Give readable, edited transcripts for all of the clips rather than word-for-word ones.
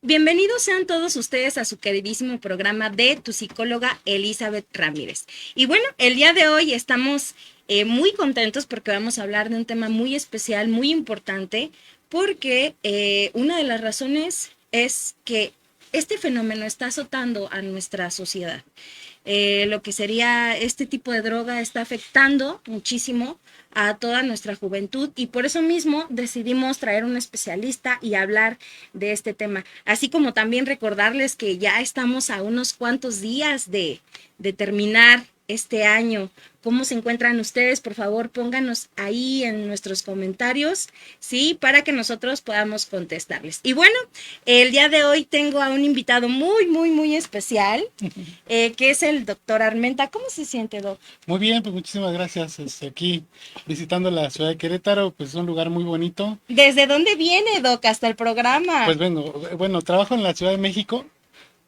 Bienvenidos sean todos ustedes a su queridísimo programa de tu psicóloga Elizabeth Ramírez. Y bueno, el día de hoy estamos muy contentos porque vamos a hablar de un tema muy especial, muy importante, porque una de las razones es que este fenómeno está azotando a nuestra sociedad. Lo que sería este tipo de droga está afectando muchísimo a toda nuestra juventud y por eso mismo decidimos traer un especialista y hablar de este tema, así como también recordarles que ya estamos a unos cuantos días de terminar este año. ¿Cómo se encuentran ustedes? Por favor, pónganos ahí en nuestros comentarios, ¿sí? Para que nosotros podamos contestarles. Y bueno, el día de hoy tengo a un invitado muy especial, que es el doctor Armenta. ¿Cómo se siente, doc? Muy bien, pues muchísimas gracias. Aquí visitando la ciudad de Querétaro, pues es un lugar muy bonito. ¿Desde dónde viene, doc, hasta el Pues programa? bueno, trabajo en la Ciudad de México,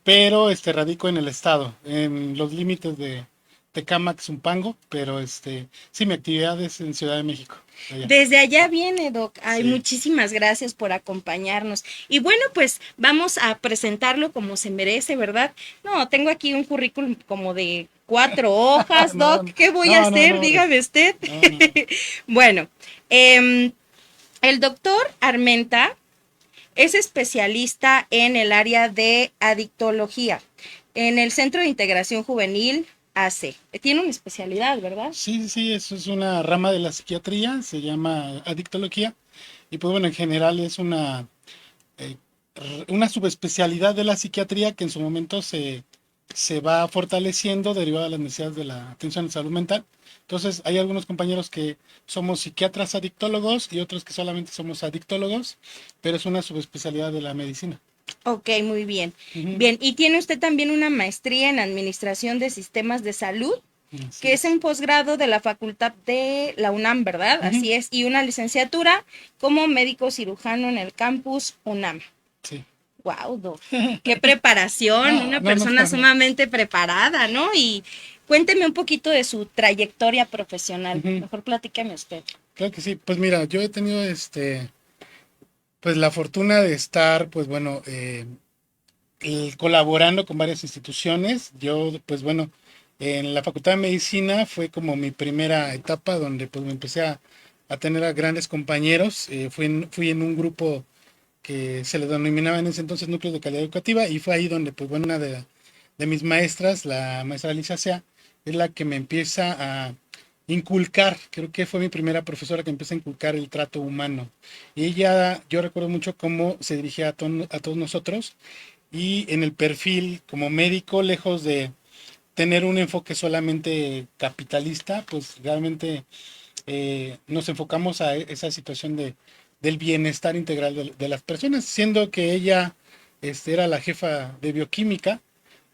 pero radico en el estado, en los límites de Tecámac, Zumpango, pero sí, mi actividad es en Ciudad de México, allá. Desde allá viene, doc. Ay, Sí. muchísimas gracias por acompañarnos. Y bueno, pues vamos a presentarlo como se merece, ¿verdad? No, tengo aquí un currículum como de 4 hojas, No, doc. ¿Qué voy a no, no, hacer? no, Dígame usted. no, no. Bueno, em, el doctor Armenta es especialista en el área de adictología en el Centro de Integración Juvenil AC. Tiene una especialidad, ¿verdad? Sí, sí, sí, eso es una rama de la psiquiatría, se llama adictología, y pues bueno, en general es eh, una subespecialidad de la psiquiatría que en su momento se va fortaleciendo derivada de las necesidades de la atención en salud mental. Entonces, hay algunos compañeros que somos psiquiatras adictólogos y otros que solamente somos adictólogos, pero es una subespecialidad de la medicina. Ok, muy bien. Ujú. Bien, y tiene usted también una maestría en Administración de Sistemas de Salud, Así que es es. un posgrado de la Facultad de la UNAM, ¿verdad? Ujú. Así es, y una licenciatura como médico cirujano en el campus UNAM. Sí. Wow, doc. Qué preparación, No, una no, no es persona para mí. sumamente preparada, ¿no? Y cuénteme un poquito de su trayectoria profesional. Ujú. Mejor platíqueme usted. Claro que sí. Pues mira, yo he tenido pues la fortuna de estar, pues bueno, colaborando con varias instituciones. Yo, pues bueno, en la Facultad de Medicina fue como mi primera etapa donde pues me empecé a tener a grandes compañeros. Fui en un grupo que se le denominaba en ese entonces núcleos de calidad educativa y fue ahí donde pues bueno, una de mis maestras, la maestra Alicia Sea, es la que me empieza a inculcar, creo que fue mi primera profesora que empieza a inculcar el trato humano. Y ella, yo recuerdo mucho cómo se dirigía a todos nosotros y en el perfil como médico, lejos de tener un enfoque solamente capitalista, pues realmente nos enfocamos a esa situación del bienestar integral de las personas, siendo que ella era la jefa de bioquímica.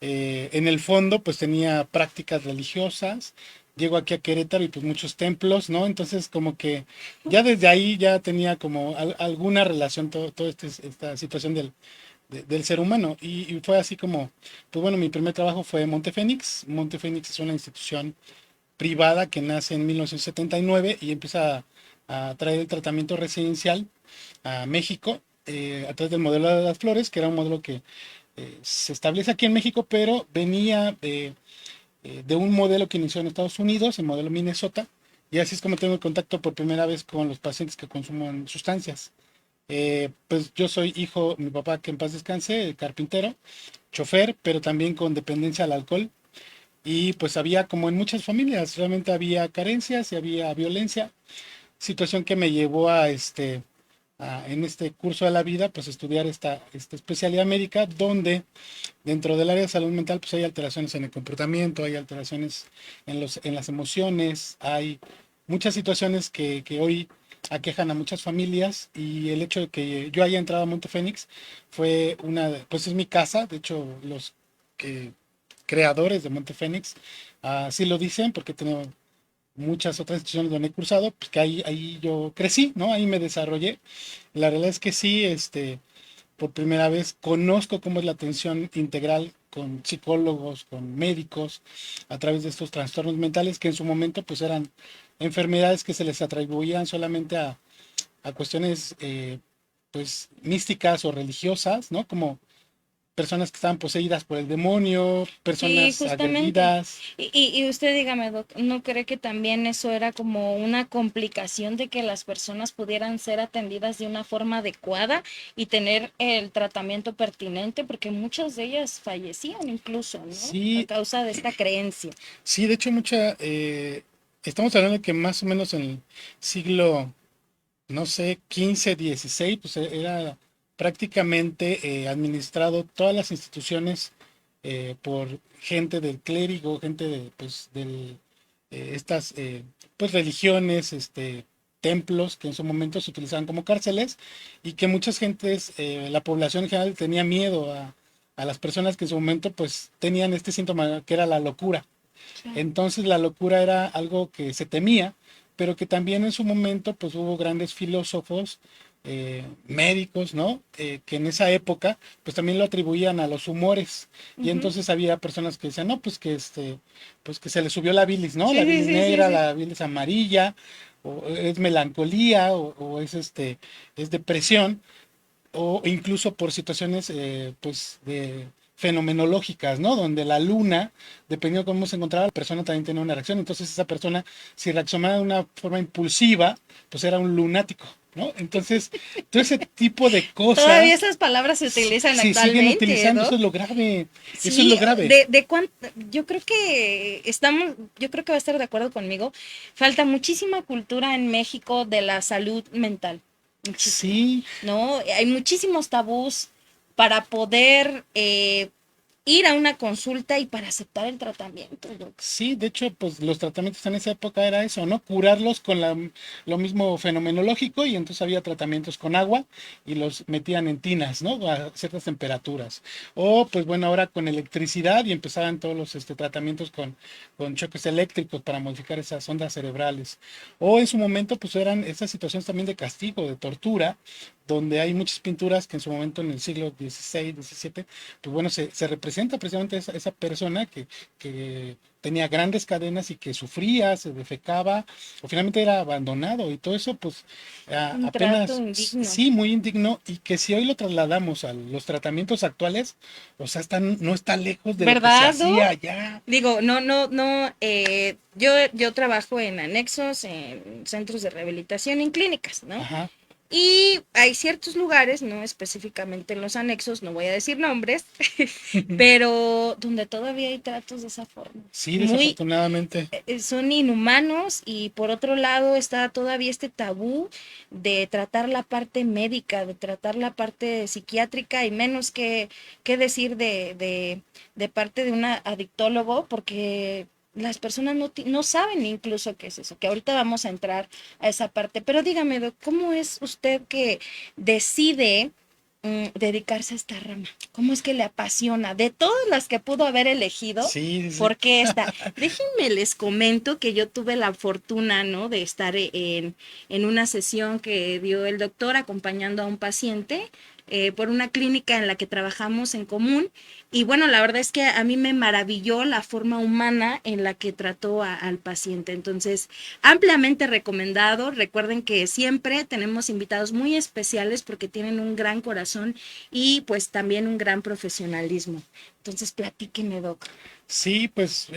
En el fondo pues tenía prácticas religiosas, llego aquí a Querétaro y pues muchos templos, ¿no? Entonces como que ya desde ahí ya tenía como alguna relación toda esta situación del ser humano. Y fue así como, pues bueno, mi primer trabajo fue Montefénix. Montefénix es una institución privada que nace en 1979 y empieza a traer el tratamiento residencial a México a través del modelo de las flores, que era un modelo que se establece aquí en México, pero venía de un modelo que inició en Estados Unidos, el modelo Minnesota, y así es como tengo contacto por primera vez con los pacientes que consumen sustancias. Pues yo soy hijo, mi papá que en paz descanse, carpintero, chofer, pero también con dependencia al alcohol. Y pues había, como en muchas familias, realmente había carencias y había violencia, situación que me llevó en este curso de la vida, pues estudiar esta especialidad médica, donde dentro del área de salud mental, pues hay alteraciones en el comportamiento, hay alteraciones en las emociones, hay muchas situaciones que hoy aquejan a muchas familias y el hecho de que yo haya entrado a Montefénix fue pues es mi casa, de hecho los que creadores de Montefénix así lo dicen porque tengo muchas otras instituciones donde he cursado, pues que ahí yo crecí, ¿no? Ahí me desarrollé. La realidad es que sí, por primera vez conozco cómo es la atención integral con psicólogos, con médicos, a través de estos trastornos mentales que en su momento pues eran enfermedades que se les atribuían solamente a cuestiones pues místicas o religiosas, ¿no? Como personas que estaban poseídas por el demonio, Sí, personas justamente. agredidas. Y usted dígame, Doc, ¿no cree que también eso era como una complicación de que las personas pudieran ser atendidas de una forma adecuada y tener el tratamiento pertinente? Porque muchas de ellas fallecían incluso, ¿no? A Sí, causa de esta creencia. sí, de hecho estamos hablando de que más o menos en el siglo, no sé, 15, 16, pues era prácticamente administrado todas las instituciones por gente del clérigo, gente de, pues, estas pues religiones, templos que en su momento se utilizaban como cárceles y que muchas gentes, la población en general tenía miedo a las personas que en su momento pues tenían este síntoma que era la locura. Claro. Entonces la locura era algo que se temía, pero que también en su momento pues hubo grandes filósofos, médicos, ¿no? Que en esa época pues también lo atribuían a los humores. Y Ujú. entonces había personas que decían, no, pues que pues que se le subió la bilis, ¿no? Sí, La sí, bilis sí, sí, negra, sí. la bilis amarilla, o es melancolía, o es es depresión o incluso por situaciones pues de fenomenológicas, ¿no? Donde la luna, dependiendo de cómo se encontraba, la persona también tenía una reacción. Entonces esa persona, si reaccionaba de una forma impulsiva, pues era un lunático, ¿no? Entonces, todo ese tipo de Todavía cosas esas palabras se utilizan si siguen actualmente, utilizando, eso Doc. es lo grave, eso es Sí, lo grave. yo creo que yo creo que va a estar de acuerdo conmigo. Falta muchísima cultura en México de la salud mental, muchísima, Sí, ¿no? Hay muchísimos tabús para poder ir a una consulta y para aceptar el tratamiento, Doc. sí, de hecho, pues los tratamientos en esa época era eso, ¿no? Curarlos con lo mismo fenomenológico y entonces había tratamientos con agua y los metían en tinas, ¿no? A ciertas temperaturas. O pues bueno, ahora con electricidad y empezaban todos los tratamientos con choques eléctricos para modificar esas ondas cerebrales. O en su momento pues eran esas situaciones también de castigo, de tortura, donde hay muchas pinturas que en su momento en el siglo XVI, XVII, pues bueno, se representa precisamente esa persona que tenía grandes cadenas y que sufría, se defecaba o finalmente era abandonado y todo eso pues Un trato apenas indigno. sí, muy indigno y que si hoy lo trasladamos a los tratamientos actuales, o sea, no está lejos de lo que se ¿Verdad, hacía Doc? allá. Digo, no, yo trabajo en anexos, en centros de rehabilitación, en clínicas, ¿no? Ajá. Y hay ciertos lugares, no específicamente en los anexos, no voy a decir nombres, pero donde todavía hay tratos de esa forma. Sí, Muy, desafortunadamente. son inhumanos y por otro lado está todavía este tabú de tratar la parte médica, de tratar la parte psiquiátrica y menos que decir de parte de un adictólogo porque las personas no saben incluso qué es eso, que ahorita vamos a entrar a esa parte. Pero dígame, Doc, ¿cómo es usted que decide dedicarse a esta rama? ¿Cómo es que le apasiona? De todas las que pudo haber elegido, Sí, sí, sí. ¿por qué esta? Déjenme les comento que yo tuve la fortuna, ¿no? De estar en una sesión que dio el doctor acompañando a un paciente por una clínica en la que trabajamos en común. Y bueno, la verdad es que a mí me maravilló la forma humana en la que trató al paciente. Entonces, ampliamente recomendado. Recuerden que siempre tenemos invitados muy especiales porque tienen un gran corazón y pues también un gran profesionalismo. Entonces, platíqueme, Doc. Sí, pues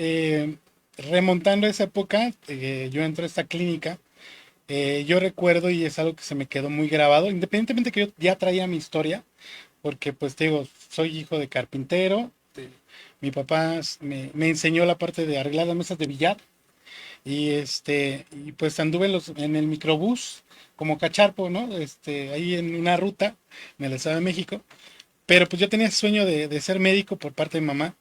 remontando a esa época, yo entré a esta clínica. Yo recuerdo y es algo que se me quedó muy grabado, independientemente que yo ya traía mi historia, porque pues te digo, soy hijo de carpintero, mi papá me enseñó la parte de arreglar las mesas de billar y y pues anduve en el microbús como cacharpo, ¿no? Ahí en una ruta en el Estado de México, pero pues yo tenía ese sueño de ser médico por parte de mamá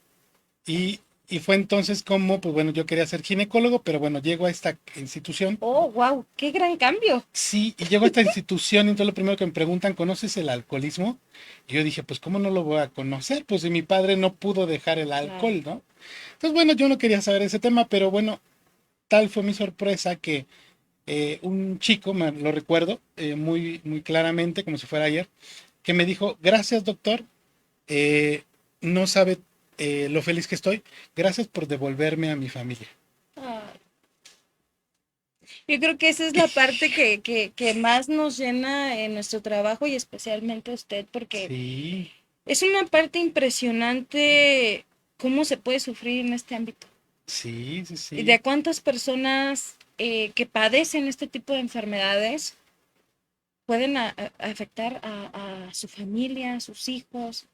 y fue entonces como, pues bueno, yo quería ser ginecólogo, pero bueno, llego a esta institución. Oh, wow, qué gran cambio. Sí, y llego a esta institución y entonces lo primero que me preguntan, ¿conoces el alcoholismo? Y yo dije, pues ¿cómo no lo voy a conocer? Pues si mi padre no pudo dejar el Claro. alcohol, ¿no? Entonces, bueno, yo no quería saber ese tema, pero bueno, tal fue mi sorpresa que un chico, me lo recuerdo muy, muy claramente, como si fuera ayer, que me dijo, gracias doctor, eh, no sabe lo feliz que estoy, gracias por devolverme a mi familia. Ah, Yo creo que esa es la parte que más nos llena en nuestro trabajo y especialmente usted, porque Sí, es una parte impresionante cómo se puede sufrir en este ámbito. sí, sí, Y sí. de cuántas personas que padecen este tipo de enfermedades pueden afectar a su familia, a sus hijos,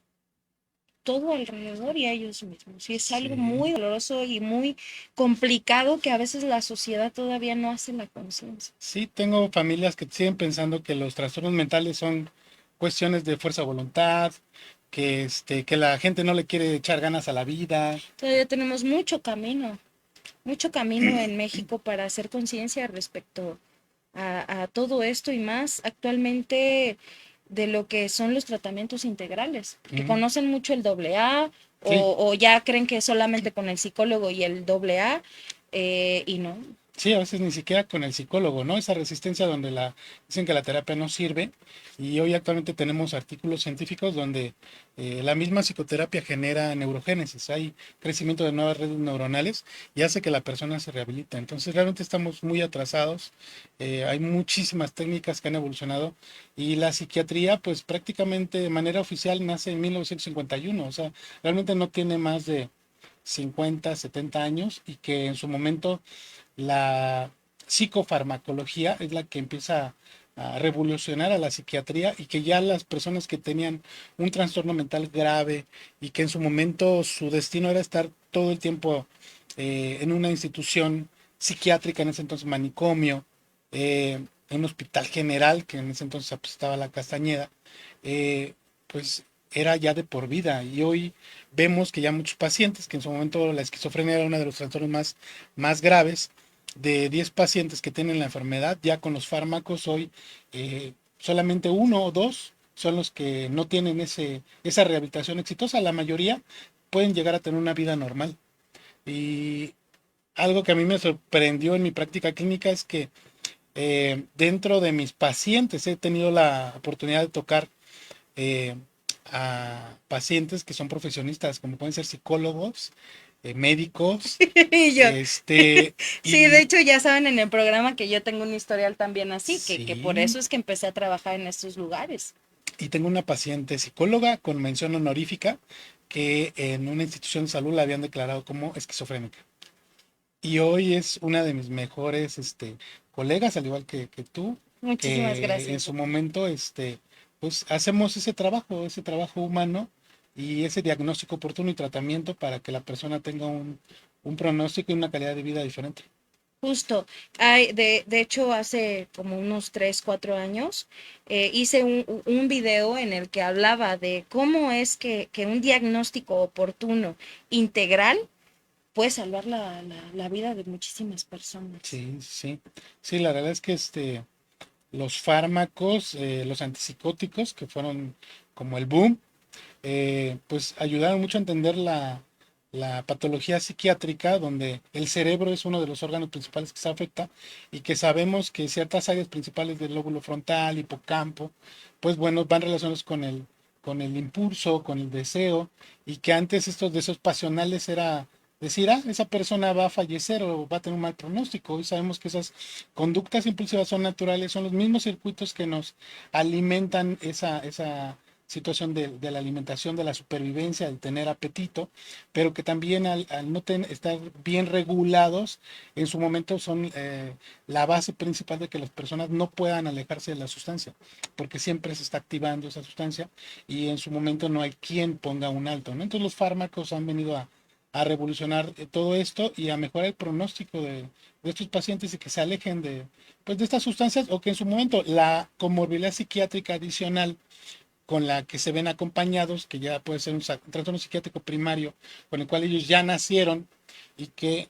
todo alrededor y a ellos mismos. Y es algo Sí, muy doloroso y muy complicado que a veces la sociedad todavía no hace la conciencia. sí, tengo familias que siguen pensando que los trastornos mentales son cuestiones de fuerza de voluntad, que la gente no le quiere echar ganas a la vida. Todavía tenemos mucho camino en México para hacer conciencia respecto a todo esto y más actualmente de lo que son los tratamientos integrales, porque Ujú. conocen mucho el AA Sí, o ya creen que solamente con el psicólogo y el AA y no. sí, a veces ni siquiera con el psicólogo, ¿no? Esa resistencia donde dicen que la terapia no sirve y hoy actualmente tenemos artículos científicos donde la misma psicoterapia genera neurogénesis, hay crecimiento de nuevas redes neuronales y hace que la persona se rehabilite. Entonces realmente estamos muy atrasados, hay muchísimas técnicas que han evolucionado y la psiquiatría pues prácticamente de manera oficial nace en 1951, o sea, realmente no tiene más de 50, 70 años y que en su momento la psicofarmacología es la que empieza a revolucionar a la psiquiatría y que ya las personas que tenían un trastorno mental grave y que en su momento su destino era estar todo el tiempo en una institución psiquiátrica, en ese entonces manicomio, en un hospital general, que en ese entonces pues, estaba la Castañeda, eh, pues era ya de por vida. Y hoy vemos que ya muchos pacientes, que en su momento la esquizofrenia era uno de los trastornos más graves, de 10 pacientes que tienen la enfermedad, ya con los fármacos hoy solamente uno o dos son los que no tienen esa rehabilitación exitosa. La mayoría pueden llegar a tener una vida normal. Y algo que a mí me sorprendió en mi práctica clínica es que dentro de mis pacientes he tenido la oportunidad de tocar eh, a pacientes que son profesionistas, como pueden ser psicólogos, médicos, Y yo, este, sí, de y hecho ya saben en el programa que yo tengo un historial también así, que por sí, eso es que empecé a trabajar en estos lugares. y tengo una paciente psicóloga con mención honorífica que en una institución de salud la habían declarado como esquizofrénica. Y hoy es una de mis mejores colegas, al igual que tú, Muchísimas que en gracias, su doctor. momento pues hacemos ese trabajo humano y ese diagnóstico oportuno y tratamiento para que la persona tenga un pronóstico y una calidad de vida diferente. Justo, de hecho hace como unos 3, 4 años hice un video en el que hablaba de cómo es que un diagnóstico oportuno, integral, puede salvar la vida de muchísimas personas. Sí, sí. Sí, la verdad es que los fármacos, los antipsicóticos, que fueron como el boom, pues ayudaron mucho a entender la patología psiquiátrica, donde el cerebro es uno de los órganos principales que se afecta y que sabemos que ciertas áreas principales del lóbulo frontal, hipocampo, pues bueno, van relacionados con el impulso, con el deseo, y que antes estos deseos pasionales era decir, esa persona va a fallecer o va a tener un mal pronóstico. Hoy sabemos que esas conductas impulsivas son naturales, son los mismos circuitos que nos alimentan esa situación de la alimentación, de la supervivencia, del tener apetito, pero que también al no estar bien regulados, en su momento son la base principal de que las personas no puedan alejarse de la sustancia, porque siempre se está activando esa sustancia y en su momento no hay quien ponga un alto, ¿no? Entonces los fármacos han venido a revolucionar todo esto y a mejorar el pronóstico de estos pacientes y que se alejen pues, de estas sustancias o que en su momento la comorbilidad psiquiátrica adicional con la que se ven acompañados, que ya puede ser un trastorno psiquiátrico primario, con el cual ellos ya nacieron y que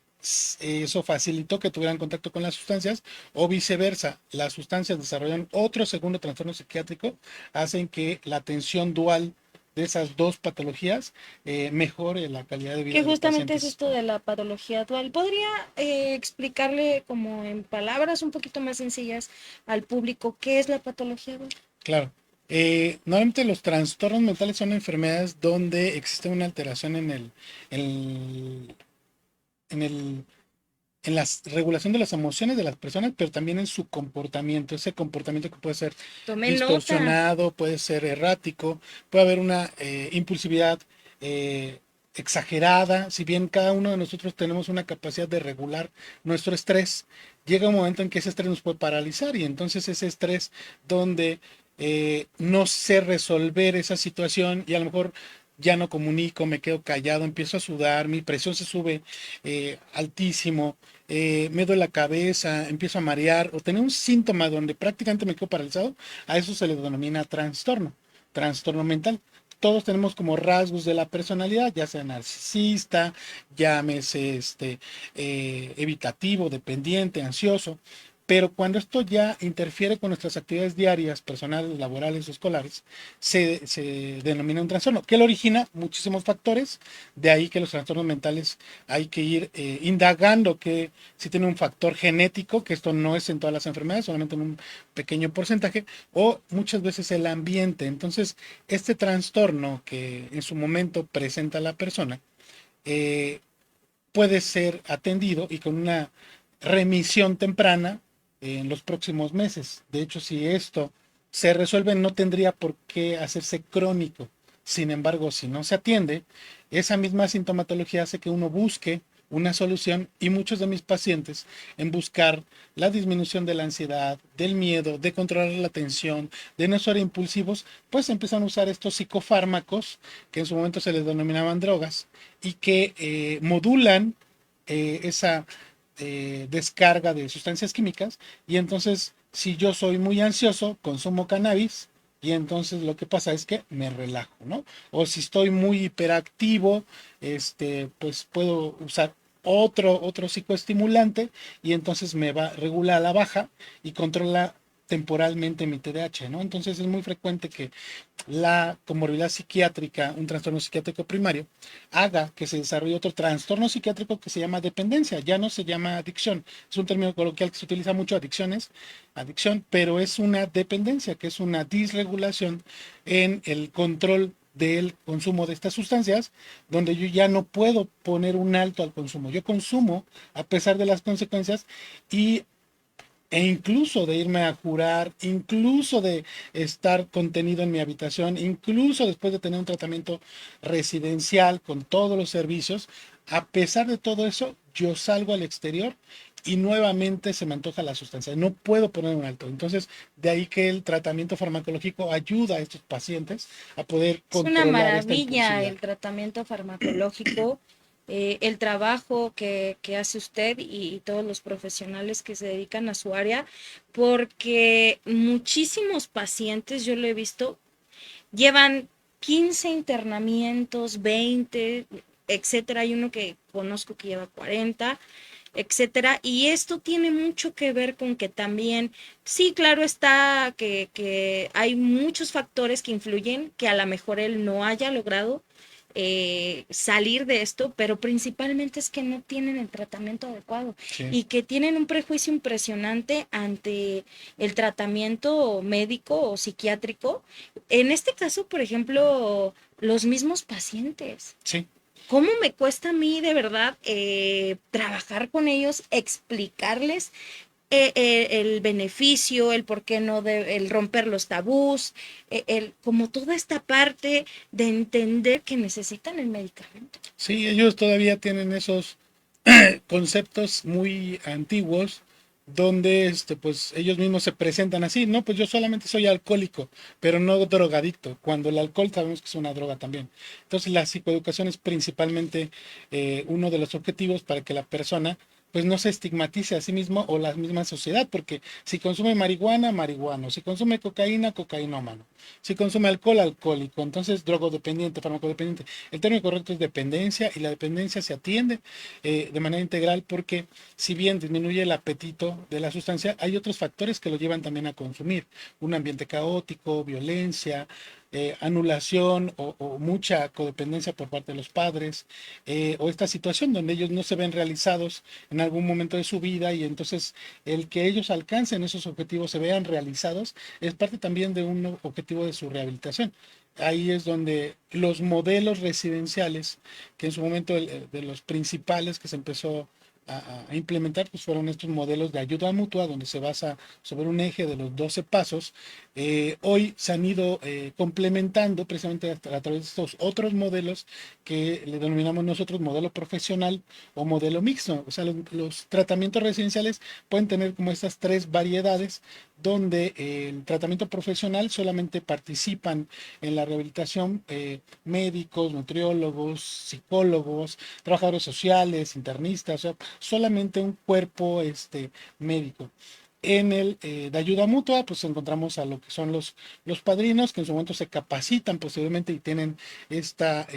eso facilitó que tuvieran contacto con las sustancias, o viceversa, las sustancias desarrollan otro segundo trastorno psiquiátrico, hacen que la atención dual de esas dos patologías mejore la calidad de vida Que de los justamente es pacientes. esto de la patología dual. ¿Podría explicarle como en palabras un poquito más sencillas al público qué es la patología dual? Claro. Normalmente los trastornos mentales son enfermedades donde existe una alteración en el en la regulación de las emociones de las personas, pero también en su comportamiento, ese comportamiento que puede ser Tome nota. distorsionado, puede ser errático, puede haber una impulsividad eh, exagerada. Si bien cada uno de nosotros tenemos una capacidad de regular nuestro estrés, llega un momento en que ese estrés nos puede paralizar y entonces ese estrés donde no sé resolver esa situación y a lo mejor ya no comunico, me quedo callado, empiezo a sudar, mi presión se sube altísimo, me duele la cabeza, empiezo a marear o tener un síntoma donde prácticamente me quedo paralizado, a eso se le denomina trastorno, trastorno mental. Todos tenemos como rasgos de la personalidad, ya sea narcisista, llámese evitativo, dependiente, ansioso, pero cuando esto ya interfiere con nuestras actividades diarias, personales, laborales o escolares, se denomina un trastorno, que lo origina muchísimos factores, de ahí que los trastornos mentales hay que ir indagando que si tiene un factor genético, que esto no es en todas las enfermedades, solamente en un pequeño porcentaje, o muchas veces el ambiente. Entonces, este trastorno que en su momento presenta la persona, eh, puede ser atendido y con una remisión temprana en los próximos meses. De hecho, si esto se resuelve, no tendría por qué hacerse crónico. Sin embargo, si no se atiende, esa misma sintomatología hace que uno busque una solución y muchos de mis pacientes en buscar la disminución de la ansiedad, del miedo, de controlar la tensión, de no ser impulsivos, pues empiezan a usar estos psicofármacos que en su momento se les denominaban drogas y que modulan esa descarga de sustancias químicas y entonces si yo soy muy ansioso, consumo cannabis y entonces lo que pasa es que me relajo, ¿no? O si estoy muy hiperactivo, pues puedo usar otro psicoestimulante y entonces me va a regular a la baja y controla temporalmente mi TDAH, ¿no? Entonces es muy frecuente que la comorbilidad psiquiátrica, un trastorno psiquiátrico primario, haga que se desarrolle otro trastorno psiquiátrico que se llama dependencia. Ya no se llama adicción. Es un término coloquial que se utiliza mucho, adicción, pero es una dependencia, que es una disregulación en el control del consumo de estas sustancias, donde yo ya no puedo poner un alto al consumo. Yo consumo a pesar de las consecuencias y incluso de irme a curar, incluso de estar contenido en mi habitación, incluso después de tener un tratamiento residencial con todos los servicios, a pesar de todo eso, yo salgo al exterior y nuevamente se me antoja la sustancia. No puedo poner un alto. Entonces, de ahí que el tratamiento farmacológico ayuda a estos pacientes a poder Es una controlar esta maravilla impulsividad. el tratamiento farmacológico, el trabajo que hace usted y todos los profesionales que se dedican a su área, porque muchísimos pacientes, yo lo he visto, llevan 15 internamientos, 20, etcétera. Hay uno que conozco que lleva 40, etcétera. Y esto tiene mucho que ver con que también, sí, claro está que hay muchos factores que influyen, que a lo mejor él no haya logrado salir de esto, pero principalmente es que no tienen el tratamiento adecuado Sí, y que tienen un prejuicio impresionante ante el tratamiento médico o psiquiátrico. En este caso, por ejemplo, los mismos pacientes. sí. ¿Cómo me cuesta a mí de verdad trabajar con ellos, explicarles el beneficio, el por qué no, el romper los tabús, como toda esta parte de entender que necesitan el medicamento? Sí, ellos todavía tienen esos conceptos muy antiguos donde pues ellos mismos se presentan así, no, pues yo solamente soy alcohólico, pero no drogadicto, cuando el alcohol sabemos que es una droga también. Entonces la psicoeducación es principalmente uno de los objetivos para que la persona pues no se estigmatice a sí mismo o la misma sociedad, porque si consume marihuana, marihuano, si consume cocaína, cocainómano, si consume alcohol, alcohólico, entonces drogodependiente, farmacodependiente. El término correcto es dependencia y la dependencia se atiende de manera integral porque si bien disminuye el apetito de la sustancia, hay otros factores que lo llevan también a consumir. Un ambiente caótico, violencia, anulación o mucha codependencia por parte de los padres, o esta situación donde ellos no se ven realizados en algún momento de su vida y entonces el que ellos alcancen esos objetivos, se vean realizados, es parte también de un objetivo de su rehabilitación. Ahí es donde los modelos residenciales, que en su momento de los principales que se empezó a implementar, pues fueron estos modelos de ayuda mutua, donde se basa sobre un eje de los 12 pasos. Hoy se han ido complementando precisamente a través de estos otros modelos que le denominamos nosotros modelo profesional o modelo mixto. O sea, los tratamientos residenciales pueden tener como estas tres variedades, donde el tratamiento profesional solamente participan en la rehabilitación médicos, nutriólogos, psicólogos, trabajadores sociales, internistas, o sea, solamente un cuerpo médico. En el de ayuda mutua, pues encontramos a lo que son los padrinos, que en su momento se capacitan posteriormente y tienen esta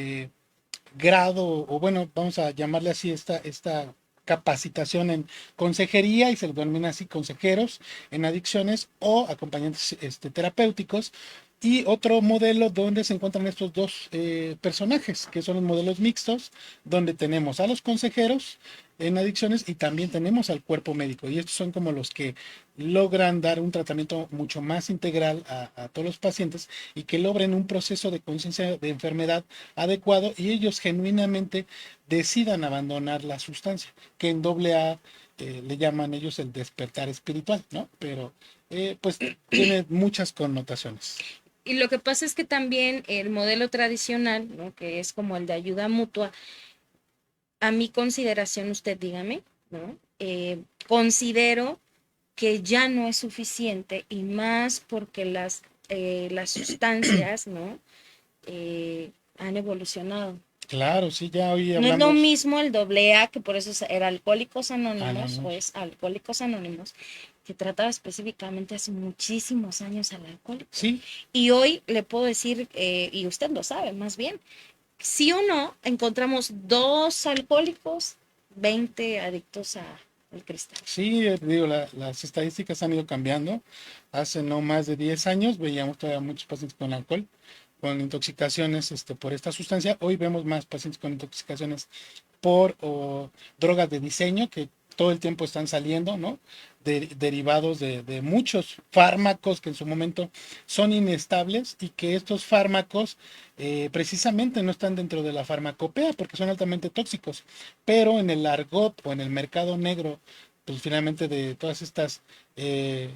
grado, o bueno, vamos a llamarle así, esta capacitación en consejería, y se le denomina así consejeros en adicciones o acompañantes terapéuticos. Y otro modelo donde se encuentran estos dos personajes, que son los modelos mixtos, donde tenemos a los consejeros en adicciones y también tenemos al cuerpo médico. Y estos son como los que logran dar un tratamiento mucho más integral a todos los pacientes y que logren un proceso de conciencia de enfermedad adecuado, y ellos genuinamente decidan abandonar la sustancia, que en doble A le llaman ellos el despertar espiritual, ¿no? Pero pues tiene muchas connotaciones. Y lo que pasa es que también el modelo tradicional, ¿no? Que es como el de ayuda mutua, a mi consideración, usted dígame, ¿no? Considero que ya no es suficiente, y más porque las sustancias, ¿no? Han evolucionado. Claro, sí, ya hoy No es lo hablamos. mismo el doble A, que por eso era Alcohólicos Ah, no, Anónimos, no. o es Alcohólicos Anónimos, que trataba específicamente hace muchísimos años al alcohólico. Sí, Y hoy le puedo decir, y usted lo sabe más bien, sí o no, encontramos 2 alcohólicos, 20 adictos al cristal. sí, digo, las estadísticas han ido cambiando. Hace no más de 10 años veíamos todavía muchos pacientes con alcohol, con intoxicaciones por esta sustancia. Hoy vemos más pacientes con intoxicaciones por drogas de diseño, que todo el tiempo están saliendo, ¿no? Derivados de muchos fármacos que en su momento son inestables, y que estos fármacos precisamente no están dentro de la farmacopea porque son altamente tóxicos, pero en el argot o en el mercado negro, pues finalmente de todas estas eh,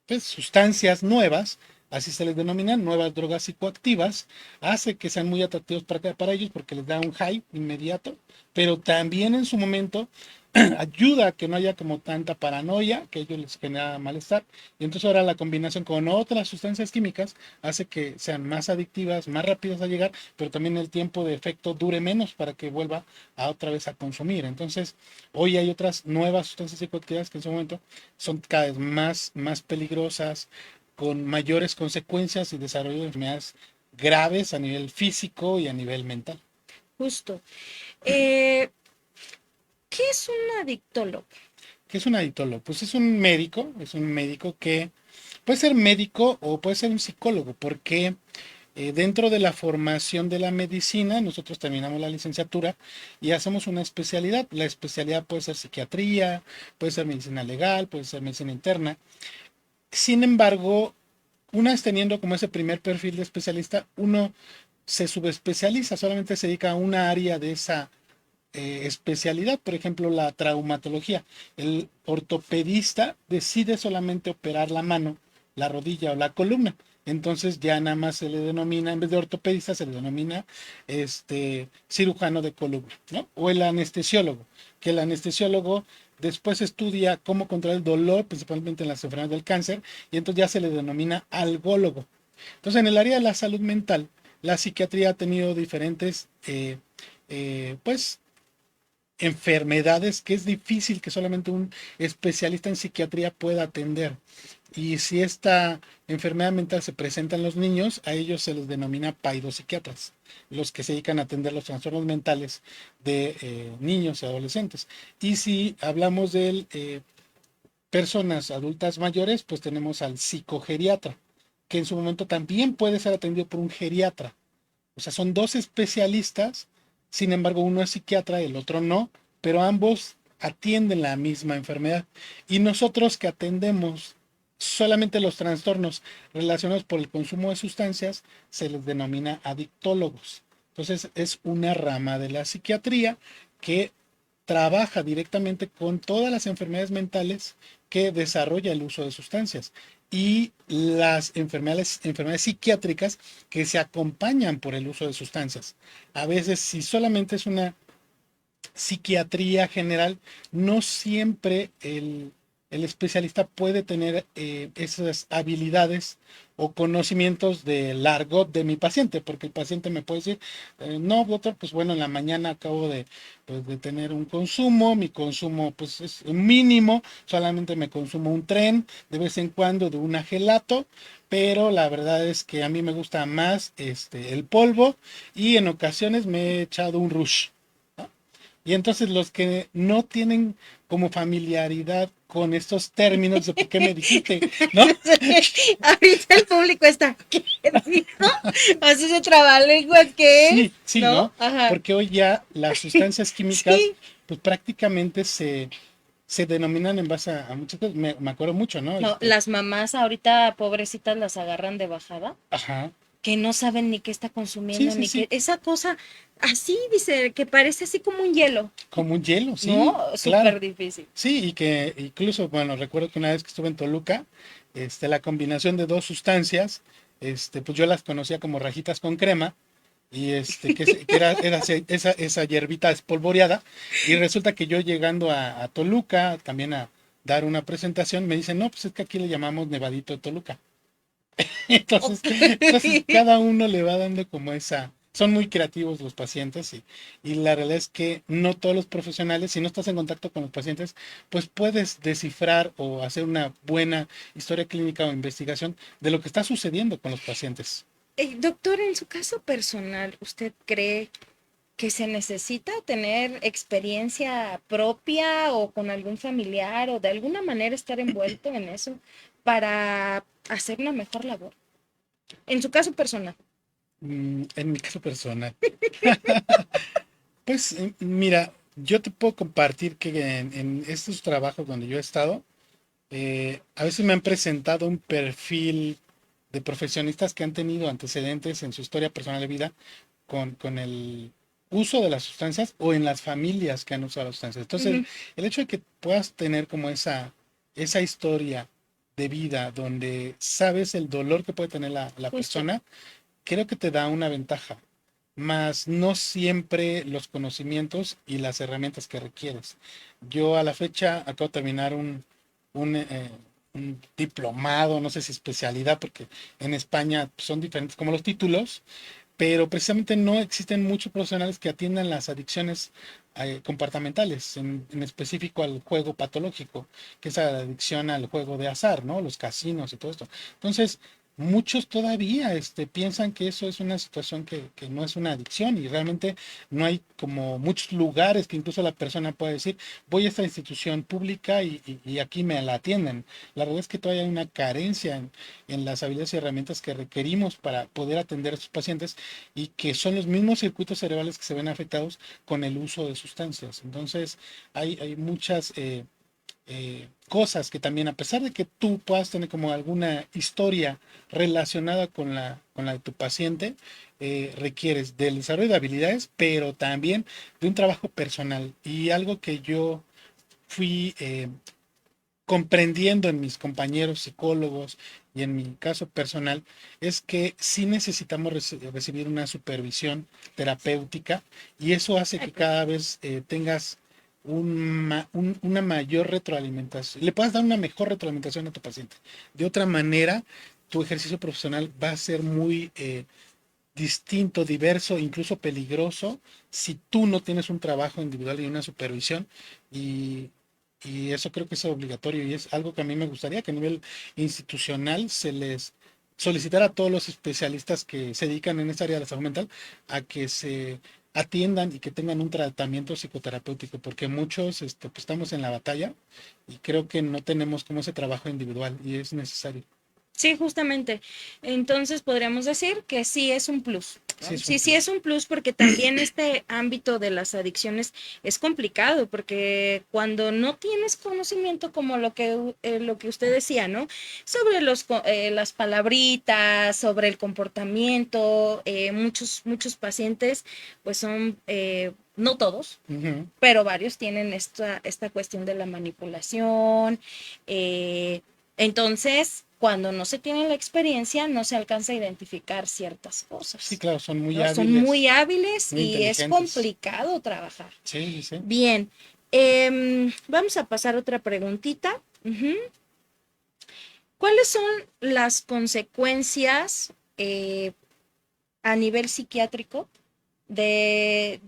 pues, sustancias nuevas, así se les denominan, nuevas drogas psicoactivas, hace que sean muy atractivos para ellos porque les da un high inmediato, pero también en su momento ayuda a que no haya como tanta paranoia, que a ellos les genera malestar, y entonces ahora la combinación con otras sustancias químicas hace que sean más adictivas, más rápidas a llegar, pero también el tiempo de efecto dure menos para que vuelva a otra vez a consumir. Entonces, hoy hay otras nuevas sustancias psicoactivas que en su momento son cada vez más peligrosas, con mayores consecuencias y desarrollo de enfermedades graves a nivel físico y a nivel mental. Justo. Eh, ¿Qué es un adictólogo? ¿Qué es un adictólogo? Pues es un médico que puede ser médico o puede ser un psicólogo, porque dentro de la formación de la medicina, nosotros terminamos la licenciatura y hacemos una especialidad. La especialidad puede ser psiquiatría, puede ser medicina legal, puede ser medicina interna. Sin embargo, una vez teniendo como ese primer perfil de especialista, uno se subespecializa, solamente se dedica a una área de esa especialidad, por ejemplo, la traumatología. El ortopedista decide solamente operar la mano, la rodilla o la columna. Entonces ya nada más se le denomina, en vez de ortopedista, se le denomina cirujano de columna, ¿no? O el anestesiólogo, que el anestesiólogo después estudia cómo controlar el dolor, principalmente en las enfermedades del cáncer, y entonces ya se le denomina algólogo. Entonces, en el área de la salud mental, la psiquiatría ha tenido diferentes, pues, enfermedades que es difícil que solamente un especialista en psiquiatría pueda atender. Y si esta enfermedad mental se presenta en los niños, a ellos se les denomina paidopsiquiatras, los que se dedican a atender los trastornos mentales de niños y adolescentes. Y si hablamos de personas adultas mayores, pues tenemos al psicogeriatra, que en su momento también puede ser atendido por un geriatra. O sea, son dos especialistas, sin embargo, uno es psiquiatra y el otro no, pero ambos atienden la misma enfermedad. Y nosotros que atendemos solamente los trastornos relacionados por el consumo de sustancias, se les denomina adictólogos. Entonces, es una rama de la psiquiatría que trabaja directamente con todas las enfermedades mentales que desarrolla el uso de sustancias y las enfermedades psiquiátricas que se acompañan por el uso de sustancias. A veces, si solamente es una psiquiatría general, no siempre el especialista puede tener esas habilidades o conocimientos del argot de mi paciente, porque el paciente me puede decir, no, doctor, pues bueno, en la mañana acabo pues, de tener un consumo, mi consumo pues es mínimo, solamente me consumo un tren de vez en cuando de una gelato, pero la verdad es que a mí me gusta más el polvo y en ocasiones me he echado un rush. Y entonces los que no tienen como familiaridad con estos términos de por qué me dijiste, ¿no? Ahorita el público está, ¿qué dijo? Hace ese trabalenguas que es, Sí, sí, ¿no? ¿no? Ajá. Porque hoy ya las sustancias químicas, Sí. pues prácticamente se denominan en base a muchas cosas. Me acuerdo mucho, ¿no? No, las mamás ahorita pobrecitas las agarran de bajada, Ajá. que no saben ni qué está Sí, consumiendo, sí, ni qué, sí. esa cosa así, dice, que parece así como un hielo, Como un hielo, ¿no? sí, claro. Súper difícil. Sí, y que incluso, bueno, recuerdo que una vez que estuve en Toluca, la combinación de dos sustancias, pues yo las conocía como rajitas con crema, y que era esa hierbita espolvoreada, y resulta que yo llegando a Toluca, también a dar una presentación, me dicen, no, pues es que aquí le llamamos Nevadito de Toluca. Entonces, Ok. entonces cada uno le va dando como son muy creativos los pacientes y la realidad es que no todos los profesionales, si no estás en contacto con los pacientes, pues puedes descifrar o hacer una buena historia clínica o investigación de lo que está sucediendo con los pacientes. Doctor, en su caso personal, ¿usted cree que se necesita tener experiencia propia o con algún familiar o de alguna manera estar envuelto en eso para hacer una mejor labor? En su caso personal. En mi caso personal, pues mira, yo te puedo compartir que en estos trabajos donde yo he estado, a veces me han presentado un perfil de profesionistas que han tenido antecedentes en su historia personal de vida con el uso de las sustancias o en las familias que han usado las sustancias. Entonces, Ujú. el hecho de que puedas tener como esa historia de vida donde sabes el dolor que puede tener la Justo. persona, creo que te da una ventaja, más no siempre los conocimientos y las herramientas que requieres. Yo a la fecha acabo de terminar un, eh, un diplomado, no sé si especialidad, porque en España son diferentes como los títulos, pero precisamente no existen muchos profesionales que atiendan las adicciones comportamentales, en específico al juego patológico, que es la adicción al juego de azar, ¿no? Los casinos y todo esto. Entonces, muchos todavía piensan que eso es una situación que no es una adicción y realmente no hay como muchos lugares que incluso la persona pueda decir, voy a esta institución pública y aquí me la atienden. La verdad es que todavía hay una carencia en las habilidades y herramientas que requerimos para poder atender a estos pacientes y que son los mismos circuitos cerebrales que se ven afectados con el uso de sustancias. Entonces, hay muchas cosas que también, a pesar de que tú puedas tener como alguna historia relacionada con la de tu paciente, requieres del desarrollo de habilidades, pero también de un trabajo personal. Y algo que yo fui comprendiendo en mis compañeros psicólogos y en mi caso personal, es que sí necesitamos recibir una supervisión terapéutica y eso hace Ay, que pues, cada vez tengas una mayor retroalimentación, le puedas dar una mejor retroalimentación a tu paciente. De otra manera, tu ejercicio profesional va a ser muy distinto, diverso, incluso peligroso, si tú no tienes un trabajo individual y una supervisión. Y, y eso creo que es obligatorio y es algo que a mí me gustaría que a nivel institucional se les solicitara a todos los especialistas que se dedican en esta área de la salud mental a que se atiendan y que tengan un tratamiento psicoterapéutico, porque muchos pues, estamos en la batalla y creo que no tenemos como ese trabajo individual y es necesario. sí, justamente. Entonces podríamos decir que sí es un plus, Sí, ¿no? es un Sí, sí es plus. un plus porque también este ámbito de las adicciones es complicado porque cuando no tienes conocimiento como lo que usted decía, ¿no? Sobre las palabritas, sobre el comportamiento, muchos pacientes pues son no todos, Ujú. pero varios tienen esta cuestión de la manipulación. Entonces, cuando no se tiene la experiencia, no se alcanza a identificar ciertas Sí, cosas, claro, son muy ¿no? Son muy hábiles, hábiles muy y es inteligentes. complicado trabajar. Sí, sí, sí. Bien, vamos a pasar a otra preguntita. Ujú. ¿Cuáles son las consecuencias a nivel psiquiátrico de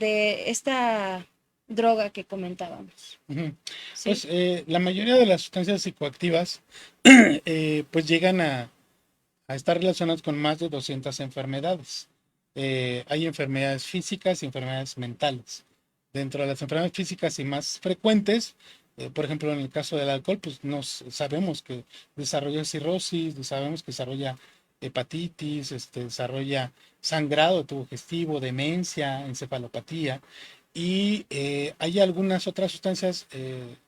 esta droga que comentábamos? Ujú. ¿Sí? Pues la mayoría de las sustancias psicoactivas pues llegan a estar relacionadas con más de 200 enfermedades. Hay enfermedades físicas y enfermedades mentales. Dentro de las enfermedades físicas y más frecuentes, por ejemplo, en el caso del alcohol, pues nos sabemos que desarrolla cirrosis, sabemos que desarrolla hepatitis, desarrolla sangrado de tubo digestivo, demencia, encefalopatía. Y hay algunas otras sustancias,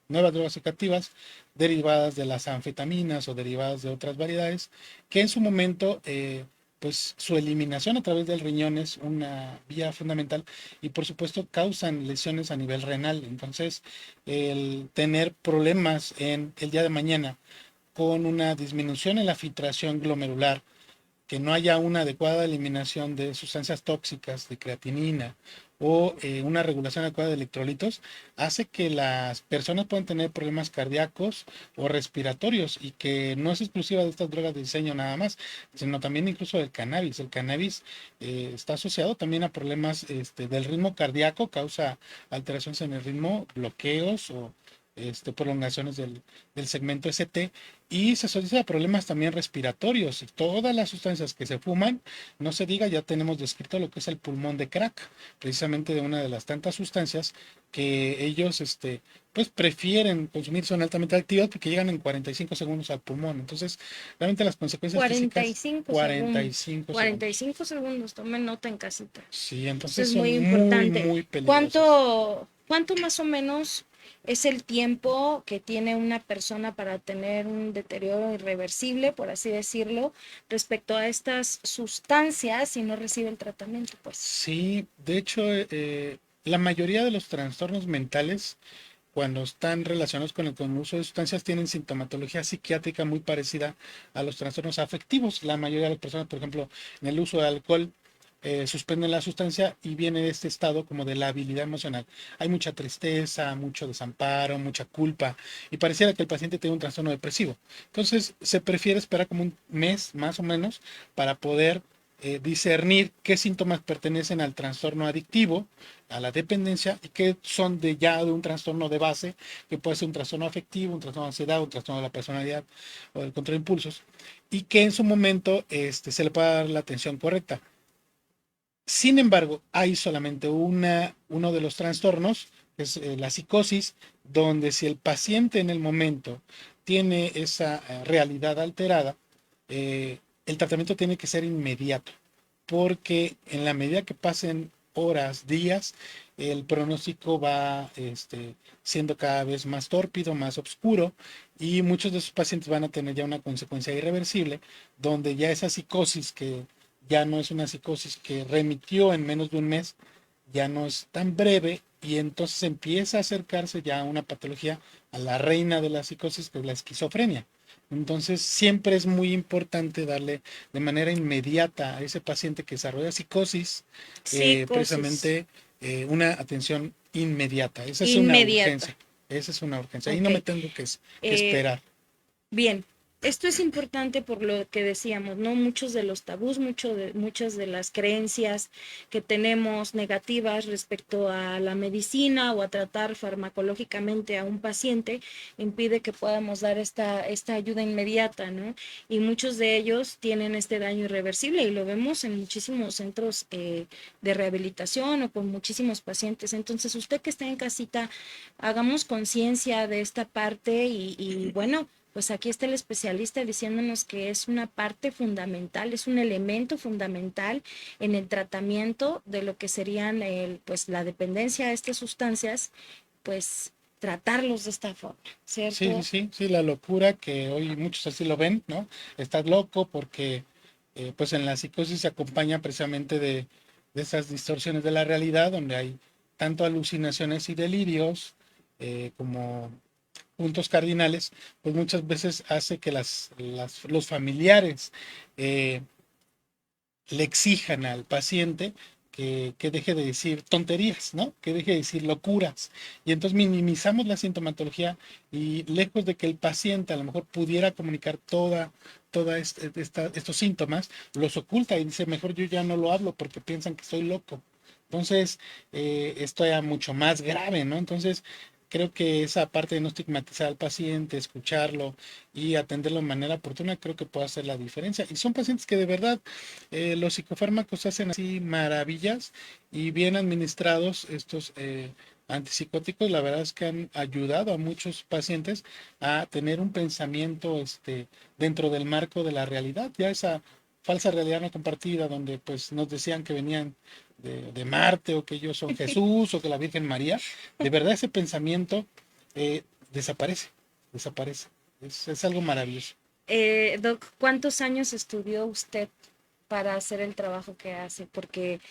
nuevas drogas psicoactivas, derivadas de las anfetaminas o derivadas de otras variedades, que en su momento, pues su eliminación a través del riñón es una vía fundamental y por supuesto causan lesiones a nivel renal. Entonces, el tener problemas en el día de mañana con una disminución en la filtración glomerular, que no haya una adecuada eliminación de sustancias tóxicas, de creatinina o una regulación adecuada de electrolitos, hace que las personas puedan tener problemas cardíacos o respiratorios y que no es exclusiva de estas drogas de diseño nada más, sino también incluso del cannabis. El cannabis está asociado también a problemas del ritmo cardíaco, causa alteraciones en el ritmo, bloqueos o prolongaciones del segmento ST y se asocia a problemas también respiratorios. Todas las sustancias que se fuman, no se diga, ya tenemos descrito lo que es el pulmón de crack, precisamente de una de las tantas sustancias que ellos pues prefieren consumir, son altamente activas porque llegan en 45 segundos al pulmón. Entonces, realmente las consecuencias Cuarenta y físicas, cinco segundos. 45 cuarenta y segundos. cinco segundos, tomen nota en casita. Sí, Eso entonces es muy son muy, importante. muy peligrosas. ¿Cuánto más o menos es el tiempo que tiene una persona para tener un deterioro irreversible, por así decirlo, respecto a estas sustancias si no recibe el tratamiento? Pues Sí, de hecho, la mayoría de los trastornos mentales cuando están relacionados con el uso de sustancias, tienen sintomatología psiquiátrica muy parecida a los trastornos afectivos. La mayoría de las personas, por ejemplo, en el uso de alcohol, suspenden la sustancia y viene de este estado como de la habilidad emocional. Hay mucha tristeza, mucho desamparo, mucha culpa y pareciera que el paciente tiene un trastorno depresivo. Entonces, se prefiere esperar como un mes más o menos para poder discernir qué síntomas pertenecen al trastorno adictivo, a la dependencia y qué son de ya de un trastorno de base, que puede ser un trastorno afectivo, un trastorno de ansiedad, un trastorno de la personalidad o del control de impulsos, y que en su momento se le pueda dar la atención correcta. Sin embargo, hay solamente uno de los trastornos, que es la psicosis, donde si el paciente en el momento tiene esa realidad alterada, el tratamiento tiene que ser inmediato, porque en la medida que pasen horas, días, el pronóstico va siendo cada vez más tórpido, más oscuro, y muchos de esos pacientes van a tener ya una consecuencia irreversible, donde ya esa psicosis que ya no es una psicosis que remitió en menos de un mes, ya no es tan breve y entonces empieza a acercarse ya a una patología, a la reina de la psicosis, que es la esquizofrenia. Entonces siempre es muy importante darle de manera inmediata a ese paciente que desarrolla psicosis, psicosis precisamente una atención inmediata. Esa es una inmediata. urgencia. Esa es una urgencia. Ahí Ok. no me tengo que Eh, esperar. Bien, esto es importante por lo que decíamos, ¿no? Muchos de los tabús, muchas de las creencias que tenemos negativas respecto a la medicina o a tratar farmacológicamente a un paciente impide que podamos dar esta ayuda inmediata, ¿no? Y muchos de ellos tienen este daño irreversible y lo vemos en muchísimos centros de rehabilitación o con muchísimos pacientes. Entonces, usted que está en casita, hagamos conciencia de esta parte y bueno, pues aquí está el especialista diciéndonos que es una parte fundamental, es un elemento fundamental en el tratamiento de lo que serían pues la dependencia a estas sustancias, pues tratarlos de esta forma, Sí, sí, ¿cierto? sí, sí, la locura que hoy muchos así lo ven, ¿no? Estás loco porque pues en la psicosis se acompaña precisamente de esas distorsiones de la realidad donde hay tanto alucinaciones y delirios como puntos cardinales, pues muchas veces hace que los familiares eh, le exijan al paciente que deje de decir tonterías, ¿no? Que deje de decir locuras. Y entonces minimizamos la sintomatología y lejos de que el paciente a lo mejor pudiera comunicar toda estos síntomas, los oculta y dice, mejor yo ya no lo hablo porque piensan que soy loco. Entonces, esto ya mucho más grave, ¿no? Entonces, creo que esa parte de no estigmatizar al paciente, escucharlo y atenderlo de manera oportuna, creo que puede hacer la diferencia. Y son pacientes que de verdad los psicofármacos hacen así maravillas y bien administrados estos antipsicóticos, la verdad es que han ayudado a muchos pacientes a tener un pensamiento dentro del marco de la realidad, ya esa falsa realidad no compartida donde pues nos decían que venían de Marte o que ellos son Jesús o que la Virgen María, de verdad ese pensamiento desaparece, desaparece. Es algo maravilloso. Doc, ¿cuántos años estudió usted para hacer el trabajo que hace? Porque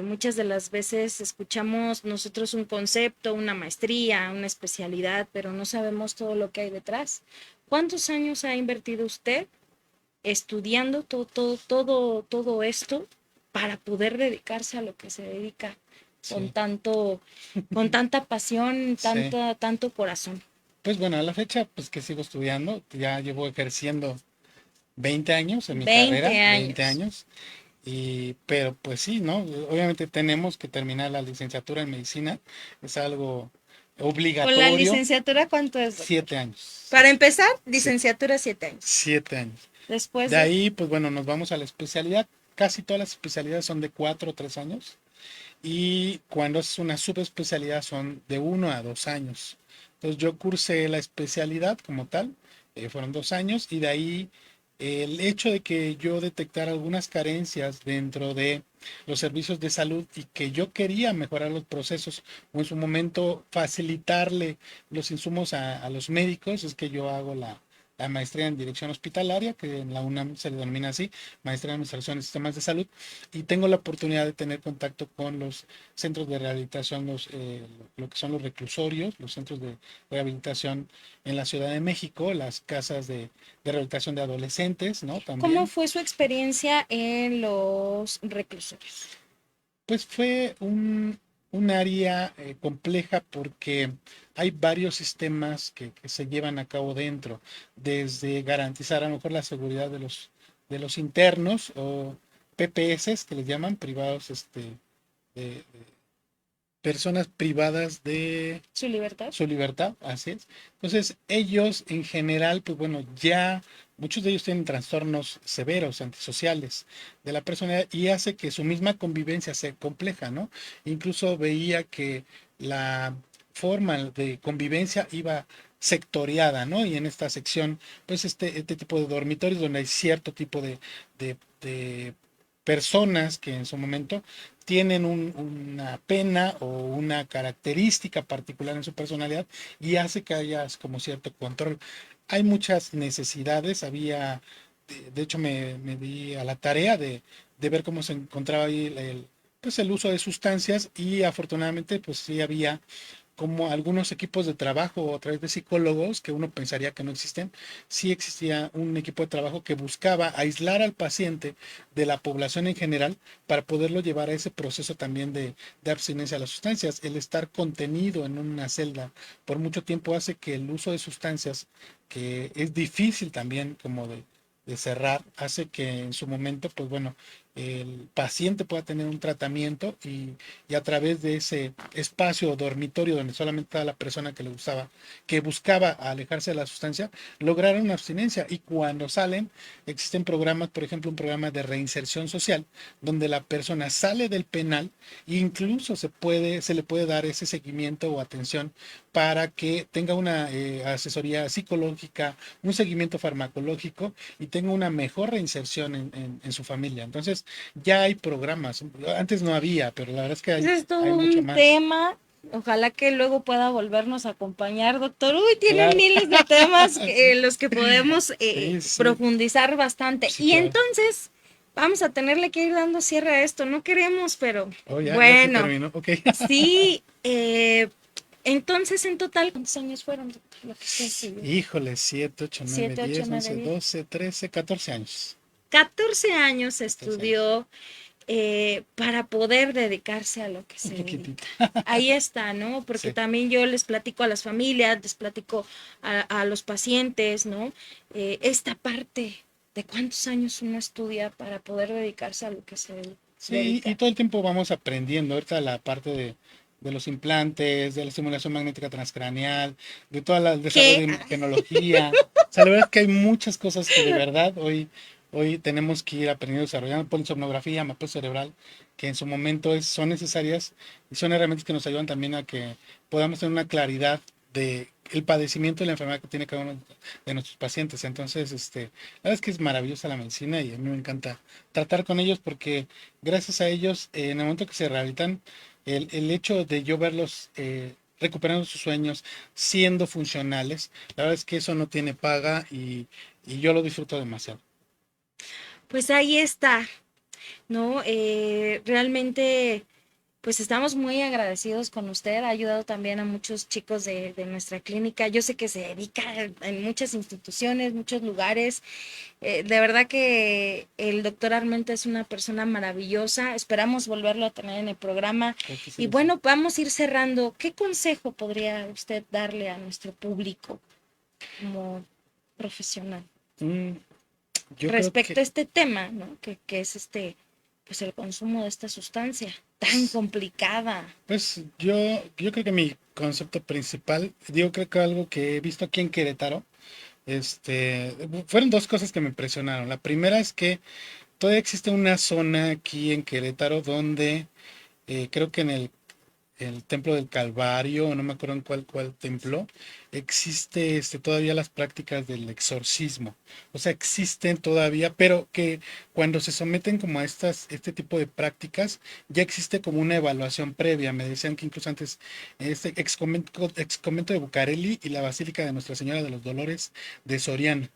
muchas de las veces escuchamos nosotros un concepto, una maestría, una especialidad, pero no sabemos todo lo que hay detrás. ¿Cuántos años ha invertido usted estudiando todo esto para poder dedicarse a lo que se dedica Sí. con tanta pasión, Sí. tanto corazón? Pues bueno, a la fecha, pues que sigo estudiando, ya llevo ejerciendo 20 años en mi 20 carrera, 20 años. años, pero pues sí, ¿no? Obviamente tenemos que terminar la licenciatura en medicina, es algo ¿Con la obligatorio, licenciatura cuánto es, doctor? 7 años, Para empezar, siete, licenciatura 7 años. 7 años. Después De de ahí, pues bueno, nos vamos a la especialidad, casi todas las especialidades son de 4 o 3 años, y cuando es una subespecialidad son de 1 a 2 años. Entonces yo cursé la especialidad como tal, fueron 2 años y de ahí el hecho de que yo detectara algunas carencias dentro de los servicios de salud y que yo quería mejorar los procesos o en su momento facilitarle los insumos a los médicos, es que yo hago la maestría en dirección hospitalaria, que en la UNAM se le denomina así, maestría en administración de sistemas de salud, y tengo la oportunidad de tener contacto con los centros de rehabilitación, lo que son los reclusorios, los centros de rehabilitación en la Ciudad de México, las casas de rehabilitación de adolescentes, ¿no? ¿cómo También. fue su experiencia en los reclusorios? Pues fue un área compleja porque hay varios sistemas que se llevan a cabo dentro, desde garantizar a lo mejor la seguridad de los internos o PPS, que les llaman privados, de personas privadas de ¿Su libertad? su libertad, así es. Entonces, ellos en general, pues bueno, ya muchos de ellos tienen trastornos severos, antisociales de la personalidad y hace que su misma convivencia sea compleja, ¿no? Incluso veía que la forma de convivencia iba sectoriada, ¿no? Y en esta sección, pues este tipo de dormitorios donde hay cierto tipo de personas que en su momento tienen una pena o una característica particular en su personalidad y hace que haya como cierto control. Hay muchas necesidades, de hecho me di a la tarea de ver cómo se encontraba ahí pues el uso de sustancias y afortunadamente pues sí había como algunos equipos de trabajo a través de psicólogos que uno pensaría que no existen, sí existía un equipo de trabajo que buscaba aislar al paciente de la población en general para poderlo llevar a ese proceso también de abstinencia a las sustancias. El estar contenido en una celda por mucho tiempo hace que el uso de sustancias, que es difícil también como de cerrar, hace que en su momento, pues bueno, el paciente pueda tener un tratamiento y a través de ese espacio o dormitorio donde solamente estaba la persona que le gustaba, que buscaba alejarse de la sustancia, lograr una abstinencia. Y cuando salen, existen programas, por ejemplo, un programa de reinserción social, donde la persona sale del penal e incluso se le puede dar ese seguimiento o atención para que tenga una asesoría psicológica, un seguimiento farmacológico y tenga una mejor reinserción en su familia. Entonces, ya hay programas. Antes no había, pero la verdad es que Ese es hay todo mucho un más. tema. Ojalá que luego pueda volvernos a acompañar, doctor. Uy, tiene Claro. miles de temas Sí, en los que podemos sí, sí, profundizar bastante. sí, Y claro. entonces, vamos a tenerle que ir dando cierre a esto, no queremos, pero Oh, ya se bueno, terminó. Ok. sí, entonces en total, ¿cuántos años fueron lo que usted estudió? Híjole, 7, 8, 9, 7, 8, 10, 9, 11, 10. 12, 13, 14 años. 14 años 14 años. estudió para poder dedicarse a lo que Un se poquitito. dedica. Ahí está, ¿no? Porque Sí. también yo les platico a las familias, les platico a los pacientes, ¿no? Esta parte de cuántos años uno estudia para poder dedicarse a lo que se Sí, y dedica. todo el tiempo vamos aprendiendo. Ahorita la parte de los implantes, de la estimulación magnética transcraneal, de todo el desarrollo ¿Qué? de imagenología. O sea, la verdad es que hay muchas cosas que de verdad hoy tenemos que ir aprendiendo, desarrollando polisomnografía, mapeo cerebral, que en su momento son necesarias y son herramientas que nos ayudan también a que podamos tener una claridad de el padecimiento y la enfermedad que tiene cada uno de nuestros pacientes. Entonces, la verdad es que es maravillosa la medicina y a mí me encanta tratar con ellos porque gracias a ellos, en el momento que se rehabilitan, el hecho de yo verlos recuperando sus sueños, siendo funcionales, la verdad es que eso no tiene paga y yo lo disfruto demasiado. Pues ahí está, ¿no? Realmente pues estamos muy agradecidos con usted, ha ayudado también a muchos chicos de nuestra clínica. Yo sé que se dedica en muchas instituciones, muchos lugares. De verdad que el doctor Armenta es una persona maravillosa. Esperamos volverlo a tener en el programa. Creo que sí, Y lo sé. bueno, vamos a ir cerrando. ¿Qué consejo podría usted darle a nuestro público como profesional Mm, yo creo respecto que a este tema, ¿no? Que es pues el consumo de esta sustancia tan complicada? yo creo que mi concepto principal, digo, creo que algo que he visto aquí en Querétaro, fueron dos cosas que me impresionaron. La primera es que todavía existe una zona aquí en Querétaro donde creo que en el templo del Calvario, no me acuerdo en cuál templo, existe todavía las prácticas del exorcismo. O sea, existen todavía, pero que cuando se someten como a este tipo de prácticas, ya existe como una evaluación previa. Me decían que incluso antes ex convento de Bucareli y la Basílica de Nuestra Señora de los Dolores de Soriano.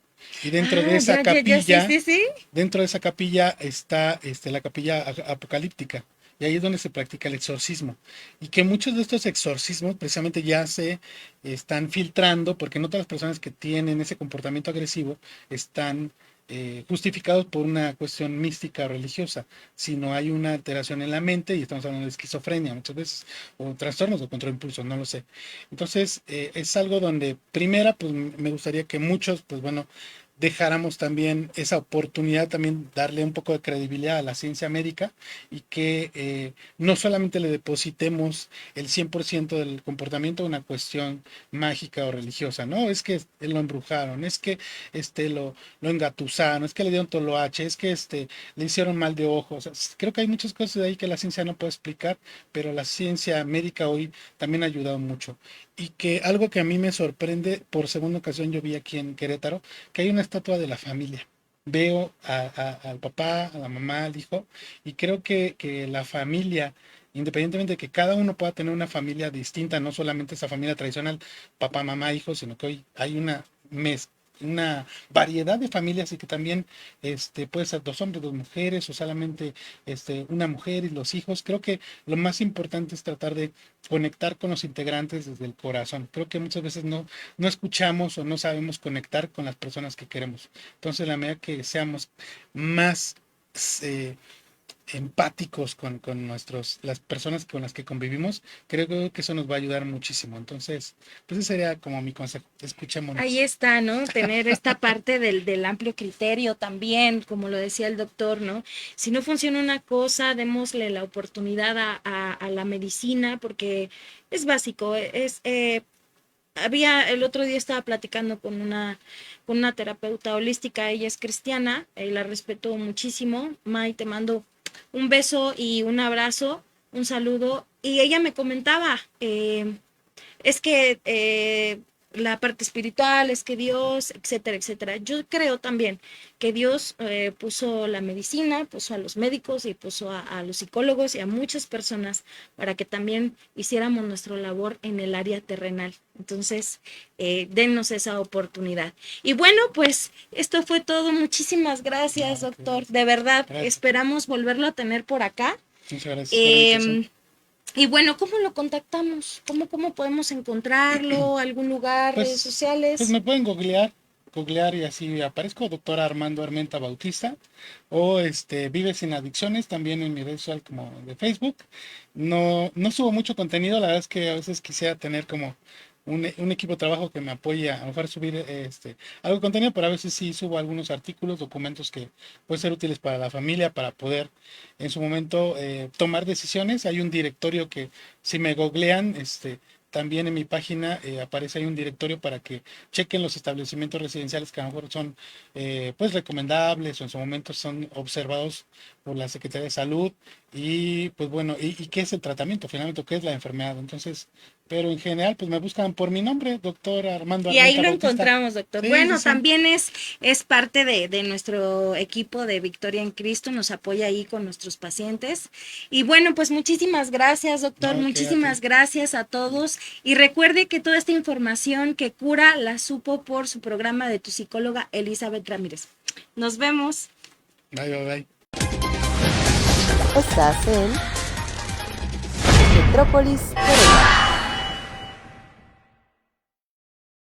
Y Ah, ya, ya, ya, sí, sí, sí. dentro de esa capilla está la capilla apocalíptica. Y ahí es donde se practica el exorcismo. Y que muchos de estos exorcismos precisamente ya se están filtrando porque no todas las personas que tienen ese comportamiento agresivo están justificados por una cuestión mística o religiosa, sino hay una alteración en la mente y estamos hablando de esquizofrenia muchas veces, o trastornos de control de impulso, no lo sé. Entonces, es algo donde, primera, pues me gustaría que muchos, pues bueno, dejáramos también esa oportunidad, también darle un poco de credibilidad a la ciencia médica y que no solamente le depositemos el 100% del comportamiento a una cuestión mágica o religiosa, no, es que lo embrujaron, es que lo engatusaron, es que le dieron toloache, es que le hicieron mal de ojos. Creo que hay muchas cosas de ahí que la ciencia no puede explicar, pero la ciencia médica hoy también ha ayudado mucho. Y que algo que a mí me sorprende, por segunda ocasión yo vi aquí en Querétaro, que hay una estatua de la familia. Veo al papá, a la mamá, al hijo, y creo que la familia, independientemente de que cada uno pueda tener una familia distinta, no solamente esa familia tradicional, papá, mamá, hijo, sino que hoy hay una variedad de familias y que también puede ser dos hombres, dos mujeres o solamente una mujer y los hijos. Creo que lo más importante es tratar de conectar con los integrantes desde el corazón. Creo que muchas veces no escuchamos o no sabemos conectar con las personas que queremos. Entonces, la medida que seamos más eh, empáticos con las personas con las que convivimos, creo que eso nos va a ayudar muchísimo. Entonces, pues ese sería como mi consejo. Ahí Escuchémonos. está, ¿no? Tener esta parte del amplio criterio también, como lo decía el doctor, ¿no? Si no funciona una cosa, démosle la oportunidad a la medicina, porque es básico. El otro día estaba platicando con una terapeuta holística, ella es cristiana, la respeto muchísimo. May, te mando un beso y un abrazo, un saludo. Y ella me comentaba, es que la parte espiritual, es que Dios, etcétera, etcétera. Yo creo también que Dios puso la medicina, puso a los médicos y puso a los psicólogos y a muchas personas para que también hiciéramos nuestra labor en el área terrenal. Entonces, dennos esa oportunidad. Y bueno, pues esto fue todo. Muchísimas gracias, doctor. De verdad, esperamos volverlo a tener por acá. Muchas gracias por la invitación. Y bueno, ¿cómo lo contactamos? ¿Cómo podemos encontrarlo? ¿Algún lugar? Pues, ¿Redes sociales? Pues me pueden googlear y así aparezco, doctor Armando Armenta Bautista, o Vive Sin Adicciones, también en mi red social como de Facebook. No subo mucho contenido, la verdad es que a veces quisiera tener como un equipo de trabajo que me apoye a lo mejor subir algo de contenido, pero a veces sí subo algunos artículos, documentos que pueden ser útiles para la familia, para poder en su momento tomar decisiones. Hay un directorio que si me googlean, también en mi página aparece ahí un directorio para que chequen los establecimientos residenciales que a lo mejor son pues recomendables o en su momento son observados por la Secretaría de Salud y pues bueno, y qué es el tratamiento finalmente, qué es la enfermedad. Entonces, pero en general pues me buscan por mi nombre, doctor Armando Y ahí Armenta lo Bautista. encontramos, doctor. Sí, Bueno, sí, sí. también es parte de nuestro equipo de Victoria en Cristo, nos apoya ahí con nuestros pacientes. Y bueno, pues muchísimas gracias, doctor, No, muchísimas gracias a todos. Y recuerde que toda esta información que cura la supo por su programa de tu psicóloga Elizabeth Ramírez. Nos vemos. Bye, bye, bye. Estás en Metrópolis Corea.